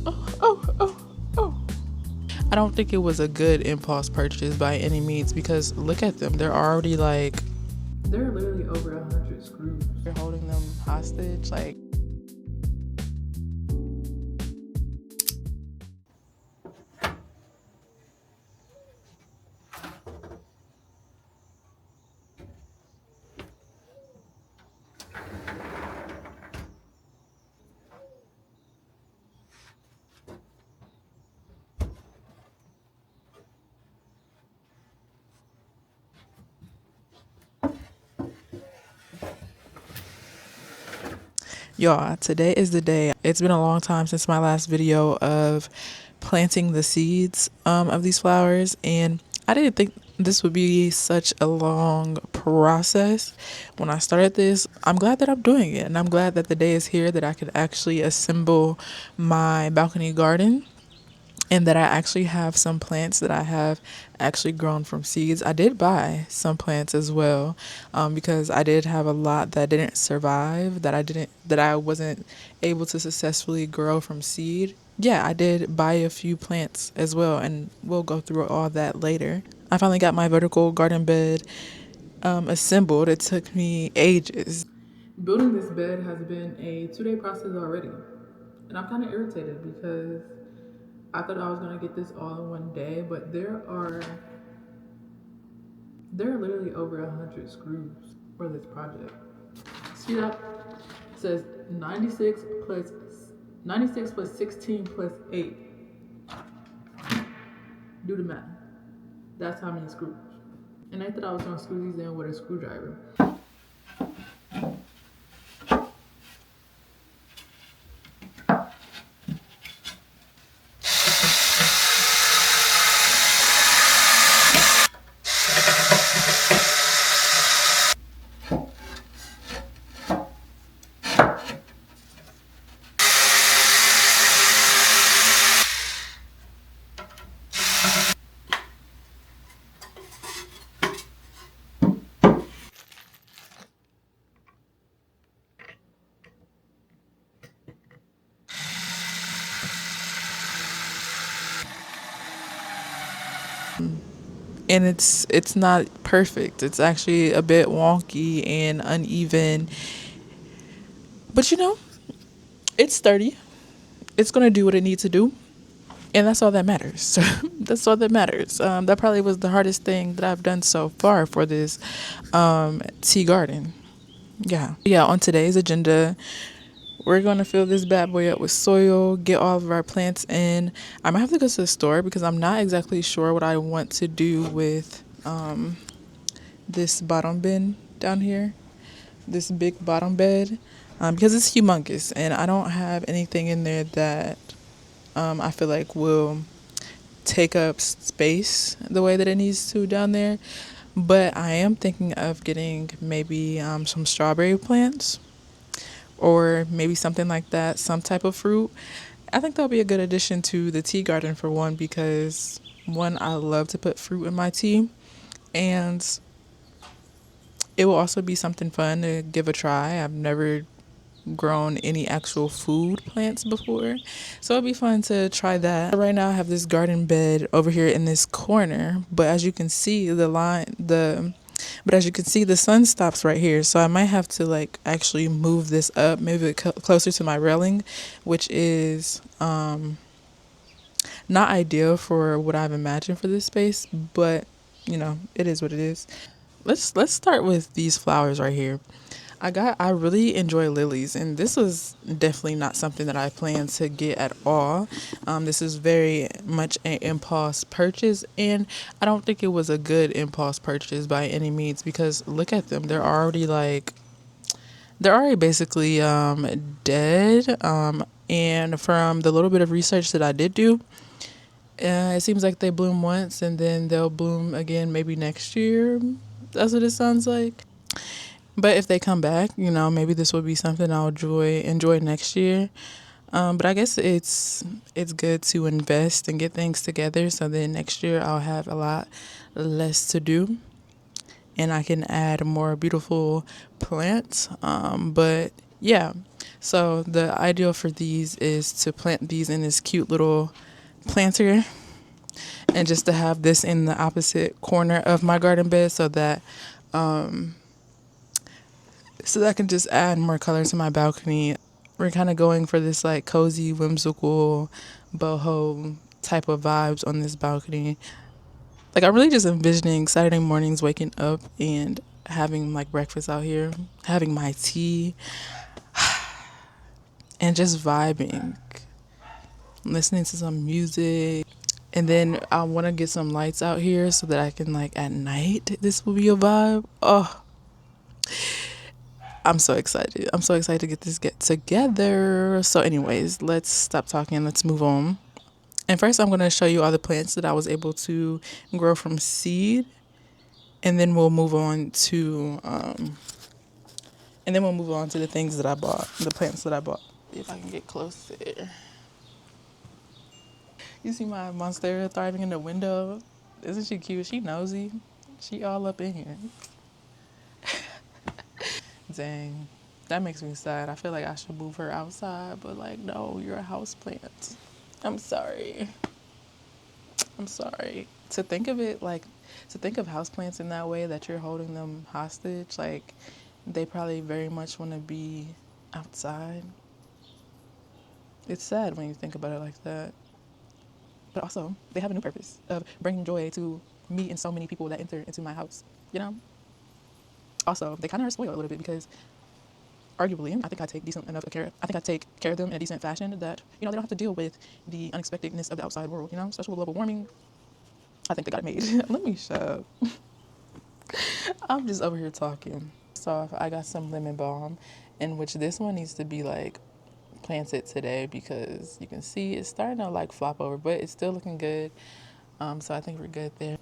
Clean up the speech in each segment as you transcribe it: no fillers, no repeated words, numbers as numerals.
oh. I don't think it was a good impulse purchase by any means because look at them. They're already like, they're literally over 100 screws. You're holding them hostage. Like, y'all, today is the day. It's been a long time since my last video of planting the seeds of these flowers, and I didn't think this would be such a long process when I started this. I'm glad that I'm doing it, and I'm glad that the day is here that I could actually assemble my balcony garden and that I actually have some plants that I have actually grown from seeds. I did buy some plants as well, because I did have a lot that didn't survive, that I wasn't able to successfully grow from seed. Yeah, I did buy a few plants as well, and we'll go through all that later. I finally got my vertical garden bed assembled. It took me ages. Building this bed has been a 2-day process already, and I'm kind of irritated because I thought I was gonna get this all in one day, but there are literally over 100 screws for this project. See that? It says 96 plus 16 plus 8. Do the math. That's how many screws. And I thought I was gonna screw these in with a screwdriver. And it's not perfect. It's actually a bit wonky and uneven. But it's sturdy. It's gonna do what it needs to do. And that's all that matters. That's all that matters. That probably was the hardest thing that I've done so far for this tea garden. Yeah, on today's agenda, we're going to fill this bad boy up with soil, get all of our plants in. I might have to go to the store because I'm not exactly sure what I want to do with this bottom bin down here, this big bottom bed, because it's humongous and I don't have anything in there that I feel like will take up space the way that it needs to down there. But I am thinking of getting maybe some strawberry plants or maybe something like that, some type of fruit. I think that'll be a good addition to the tea garden for one, because one, I love to put fruit in my tea, and it will also be something fun to give a try. I've never grown any actual food plants before, so it'll be fun to try that. Right now I have this garden bed over here in this corner, but as you can see the sun stops right here, so I might have to like actually move this up, maybe closer to my railing, which is not ideal for what I've imagined for this space, but it is what it is. Let's start with these flowers right here. I really enjoy lilies, and this was definitely not something that I planned to get at all. This is very much an impulse purchase, and I don't think it was a good impulse purchase by any means because look at them. They're already basically dead. And from the little bit of research that I did do, it seems like they bloom once and then they'll bloom again maybe next year. That's what it sounds like. But if they come back, maybe this will be something I'll enjoy next year. But I guess it's good to invest and get things together so then next year I'll have a lot less to do and I can add more beautiful plants. But Yeah. So the ideal for these is to plant these in this cute little planter and just to have this in the opposite corner of my garden bed so that I can just add more color to my balcony. We're kind of going for this like cozy, whimsical, boho type of vibes on this balcony. Like I'm really just envisioning Saturday mornings waking up and having like breakfast out here, having my tea and just vibing, listening to some music. And then I want to get some lights out here so that I can like at night this will be a vibe. Oh, I'm so excited. I'm so excited to get together. So anyways, let's stop talking. Let's move on. And first I'm going to show you all the plants that I was able to grow from seed, and then we'll move on to the things that I bought, the plants that I bought. If I can get close there. You see my monstera thriving in the window? Isn't she cute? She nosy. She all up in here. Dang. That makes me sad. I feel like I should move her outside, but like, no, you're a house plant. I'm sorry. I'm sorry. To think of houseplants in that way, that you're holding them hostage, like, they probably very much want to be outside. It's sad when you think about it like that. But also, they have a new purpose of bringing joy to me and so many people that enter into my house, you know? Also, they kind of are spoiled a little bit because arguably, I think I take decent enough care. I think I take care of them in a decent fashion that, they don't have to deal with the unexpectedness of the outside world, especially with global warming. I think they got it made. Let me shut up. I'm just over here talking. So I got some lemon balm, in which this one needs to be like planted today because you can see it's starting to like flop over, but it's still looking good. So I think we're good there.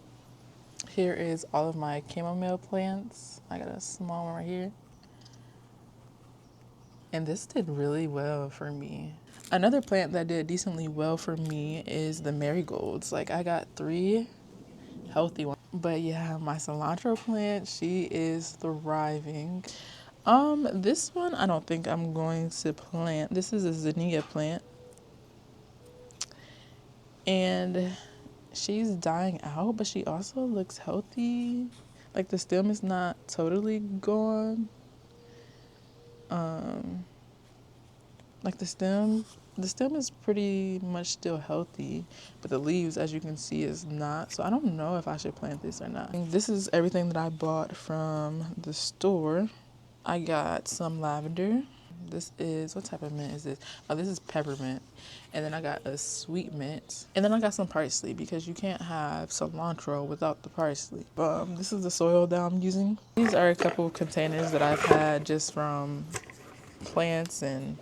Here is all of my chamomile plants. I got a small one right here. And this did really well for me. Another plant that did decently well for me is the marigolds. Like I got 3 healthy ones. But yeah, my cilantro plant, she is thriving. This one I don't think I'm going to plant. This is a zinnia plant. And she's dying out, but she also looks healthy. Like the stem is not totally gone. Um, like the stem is pretty much still healthy, but the leaves, as you can see, is not. So I don't know if I should plant this or not. This is everything that I bought from the store. I got some lavender. This is, what type of mint is this? Oh, this is peppermint. And then I got a sweet mint. And then I got some parsley because you can't have cilantro without the parsley. This is the soil that I'm using. These are a couple of containers that I've had just from plants and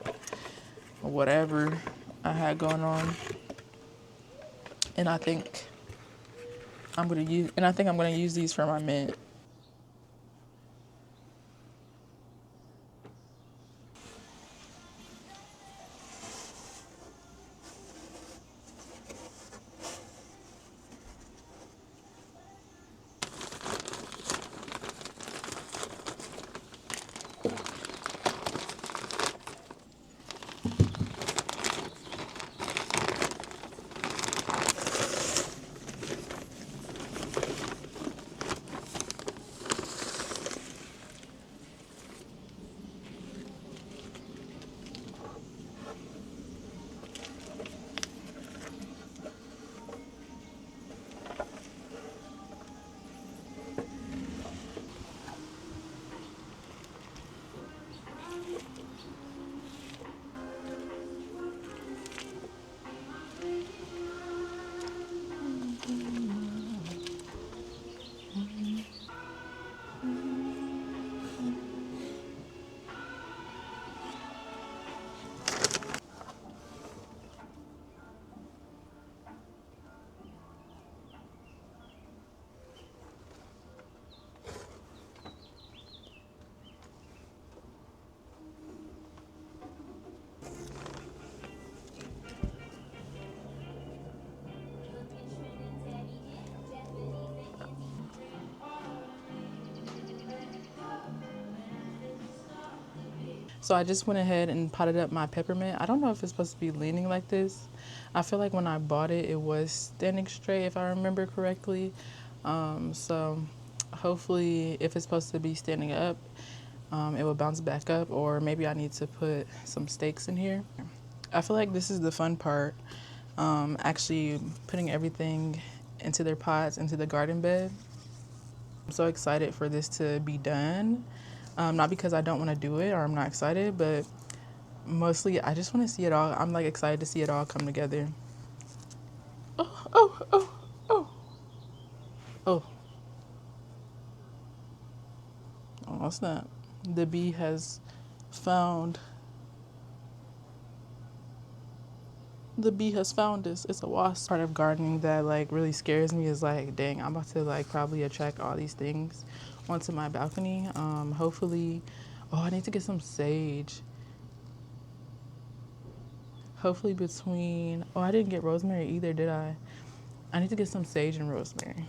whatever I had going on. And I think I'm gonna use these for my mint. So I just went ahead and potted up my peppermint. I don't know if it's supposed to be leaning like this. I feel like when I bought it, it was standing straight, if I remember correctly. So hopefully, if it's supposed to be standing up, it will bounce back up, or maybe I need to put some stakes in here. I feel like this is the fun part, actually putting everything into their pots, into the garden bed. I'm so excited for this to be done. Not because I don't want to do it or I'm not excited, but mostly I just want to see it all. I'm like excited to see it all come together. Oh, oh, oh, oh, oh. Oh, what's that? The bee has found, the bee has found us. It's a wasp. Part of gardening that like really scares me is like, dang, I'm about to like probably attract all these things onto my balcony. Hopefully, oh, I need to get some sage. Hopefully between, oh, I didn't get rosemary either, did I? I need to get some sage and rosemary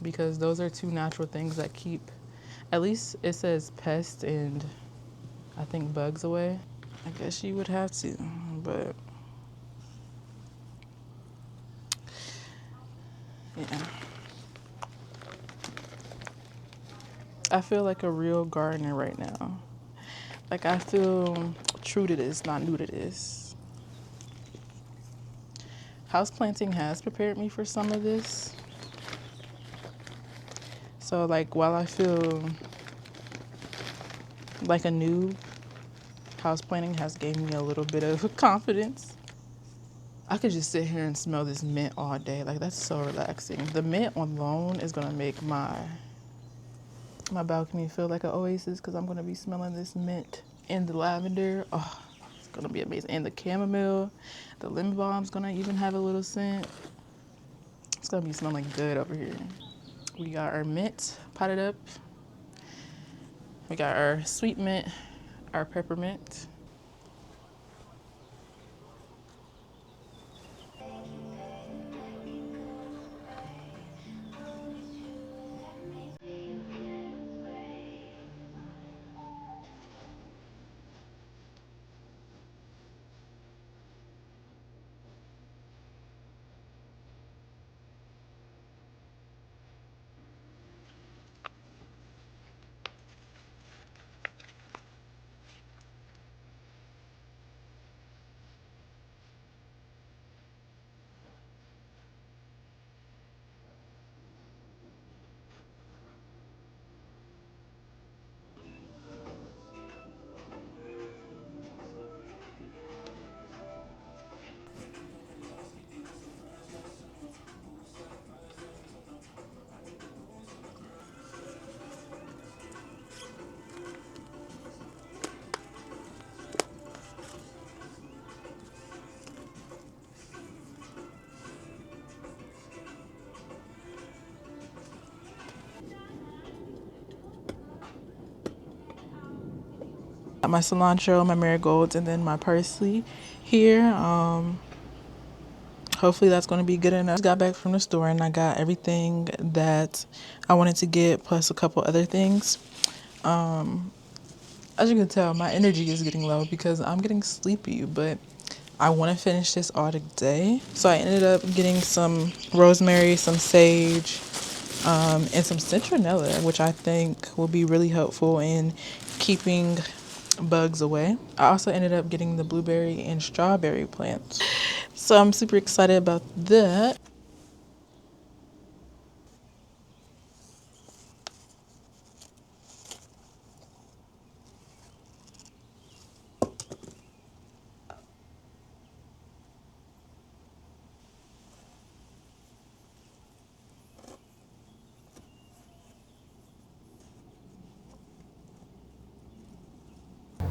because those are two natural things that keep, at least it says pest and I think bugs away. I guess you would have to, but yeah. I feel like a real gardener right now. Like I feel true to this, not new to this. House planting has prepared me for some of this. So like while I feel like a noob, house planting has gave me a little bit of confidence. I could just sit here and smell this mint all day. Like that's so relaxing. The mint alone is gonna make my balcony feel like an oasis because I'm gonna be smelling this mint and the lavender. Oh, it's gonna be amazing. And the chamomile, the lemon balm's gonna even have a little scent. It's gonna be smelling good over here. We got our mint potted up. We got our sweet mint, our peppermint. Got my cilantro, my marigolds, and then my parsley here. Hopefully that's going to be good enough. Just got back from the store and I got everything that I wanted to get plus a couple other things. As you can tell, my energy is getting low because I'm getting sleepy, but I want to finish this all today. So I ended up getting some rosemary, some sage, and some citronella, which I think will be really helpful in keeping bugs away. I also ended up getting the blueberry and strawberry plants. So I'm super excited about that.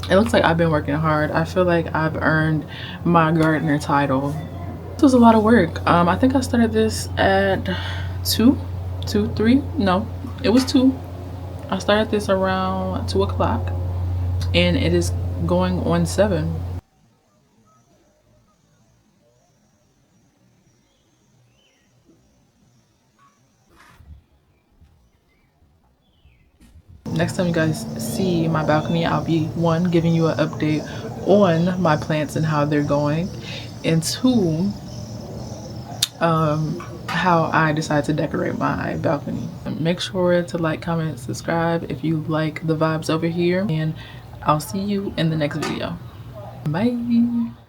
It looks like I've been working hard. I feel like I've earned my gardener title. This was a lot of work. I think I started this at 2, 2, 3. No, it was 2. I started this around 2 o'clock and it is going on 7. next time you guys see my balcony, I'll be one, giving you an update on my plants and how they're going, and two, how I decide to decorate my balcony. Make sure to like, comment, subscribe if you like the vibes over here, and I'll see you in the next video. Bye.